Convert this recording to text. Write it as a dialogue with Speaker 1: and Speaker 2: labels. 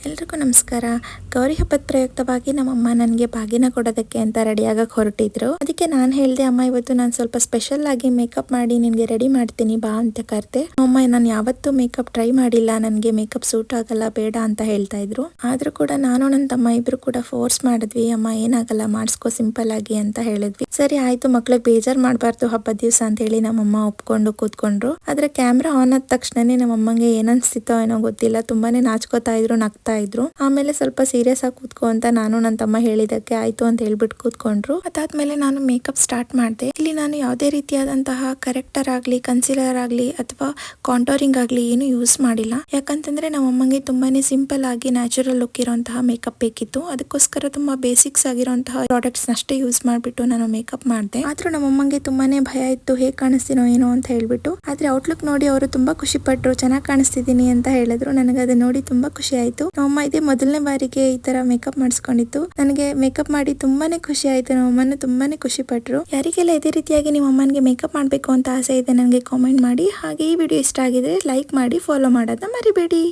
Speaker 1: ಎಲ್ರಿಗೂ ನಮಸ್ಕಾರ. ಗೌರಿ ಹಬ್ಬದ ಪ್ರಯುಕ್ತವಾಗಿ ನಮ್ಮಮ್ಮ ನನಗೆ ಬಾಗಿನ ಕೊಡೋದಕ್ಕೆ ಅಂತ ರೆಡಿಯಾಗಕ್ಕೆ ಹೊರಟಿದ್ರು. ಅದಕ್ಕೆ ನಾನು ಹೇಳಿದೆ, ಅಮ್ಮ ಇವತ್ತು ನಾನು ಸ್ವಲ್ಪ ಸ್ಪೆಷಲ್ ಆಗಿ ಮೇಕಪ್ ಮಾಡಿ ನಿನಗೆ ರೆಡಿ ಮಾಡ್ತೀನಿ ಬಾ ಅಂತ ಕರೆದೆ. ಅಮ್ಮ ನಾನು ಯಾವತ್ತೂ ಮೇಕಪ್ ಟ್ರೈ ಮಾಡಿಲ್ಲ, ನನಗೆ ಮೇಕಪ್ ಸೂಟ್ ಆಗಲ್ಲ, ಬೇಡ ಅಂತ ಹೇಳ್ತಾ ಇದ್ರು. ಆದ್ರೂ ಕೂಡ ನಾನು ನನ್ನ ತಮ್ಮ ಇಬ್ರು ಕೂಡ ಫೋರ್ಸ್ ಮಾಡಿದ್ವಿ. ಅಮ್ಮ ಏನಾಗಲ್ಲ, ಮಾಡಿಸ್ಕೋ ಸಿಂಪಲ್ ಆಗಿ ಅಂತ ಹೇಳಿದ್ವಿ. ಸರಿ ಆಯ್ತು, ಮಕ್ಳಿಗೆ ಬೇಜಾರ್ ಮಾಡಬಾರ್ದು ಹಬ್ಬದ ದಿವಸ ಅಂತ ಹೇಳಿ ನಮ್ಮಮ್ಮ ಒಪ್ಕೊಂಡು ಕೂತ್ಕೊಂಡ್ರು. ಆದ್ರೆ ಕ್ಯಾಮ್ರಾ ಆನ್ ಆದ ತಕ್ಷಣನೇ ನಮ್ಮಮ್ಮಂಗೆ ಏನನ್ಸ್ತಿತ್ತೋ ಏನೋ ಗೊತ್ತಿಲ್ಲ, ತುಂಬಾನೇ ನಾಚ್ಕೋತಾ ಇದ್ರು, ನಗ್ತಾ ಇದ್ರು. ಆಮೇಲೆ ಸ್ವಲ್ಪ ಸೀರಿಯಸ್ ಆಗಿ ಕೂತ್ಕೋ ಅಂತ ನಾನು ನನ್ನ ತಮ್ಮ ಹೇಳಿದಕ್ಕೆ ಆಯ್ತು ಅಂತ ಹೇಳ್ಬಿಟ್ಟು ಕೂತ್ಕೊಂಡ್ರು. ಅದಾದ್ಮೇಲೆ ನಾನು ಮೇಕಪ್ ಸ್ಟಾರ್ಟ್ ಮಾಡಿದೆ. ಇಲ್ಲಿ ನಾನು ಯಾವುದೇ ರೀತಿಯಾದಂತಹ ಕರೆಕ್ಟರ್ ಆಗ್ಲಿ, ಕನ್ಸಿಲರ್ ಆಗ್ಲಿ ಅಥವಾ ಕಾಂಟೋರಿಂಗ್ ಆಗ್ಲಿ ಏನು ಯೂಸ್ ಮಾಡಿಲ್ಲ. ಯಾಕಂತಂದ್ರೆ ನಮ್ಮ ಅಮ್ಮಂಗೆ ತುಂಬಾನೇ ಸಿಂಪಲ್ ಆಗಿ ನ್ಯಾಚುರಲ್ ಲುಕ್ ಇರುವಂತಹ ಮೇಕಪ್ ಬೇಕಿತ್ತು. ಅದಕ್ಕೋಸ್ಕರ ತುಂಬಾ ಬೇಸಿಕ್ಸ್ ಆಗಿರುವಂತಹ ಪ್ರಾಡಕ್ಟ್ಸ್ ಅಷ್ಟೇ ಯೂಸ್ ಮಾಡ್ಬಿಟ್ಟು ನಾನು ಮೇಕಪ್ ಮಾಡಿದೆ. ಆದ್ರೂ ನಮ್ಮ ಅಮ್ಮಂಗೆ ತುಂಬಾನೇ ಭಯ ಇತ್ತು, ಹೇಗ್ ಕಾಣಿಸ್ತೀನೋ ಏನೋ ಅಂತ ಹೇಳ್ಬಿಟ್ಟು. ಆದ್ರೆ ಔಟ್ಲುಕ್ ನೋಡಿ ಅವರು ತುಂಬಾ ಖುಷಿ ಪಟ್ರು, ಚೆನ್ನಾಗಿ ಕಾಣಿಸ್ತಿದ್ದೀನಿ ಅಂತ ಹೇಳಿದ್ರು. ನನಗೆ ಅದನ್ನ ನೋಡಿ ತುಂಬಾ ಖುಷಿ ಆಯ್ತು. ನಮ್ಮಮ್ಮ ಇದೇ ಮೊದಲನೇ ಬಾರಿಗೆ ಈ ತರ ಮೇಕಪ್ ಮಾಡಿಸ್ಕೊಂಡಿತ್ತು. ನನಗೆ ಮೇಕಪ್ ಮಾಡಿ ತುಂಬಾನೇ ಖುಷಿ ಆಯ್ತು. ನಮ್ಮಮ್ಮನ ತುಂಬಾನೇ ಖುಷಿ ಪಟ್ರು. ಯಾರಿಗೆಲ್ಲ ಇದೇ ರೀತಿಯಾಗಿ ನಿಮ್ಮ ಅಮ್ಮನಿಗೆ ಮೇಕಪ್ ಮಾಡ್ಬೇಕು ಅಂತ ಆಸೆ ಇದೆ ನನಗೆ ಕಾಮೆಂಟ್ ಮಾಡಿ. ಹಾಗೆ ಈ ವಿಡಿಯೋ ಇಷ್ಟ ಆಗಿದ್ರೆ ಲೈಕ್ ಮಾಡಿ, ಫಾಲೋ ಮಾಡೋದನ್ನ ಮರಿಬೇಡಿ.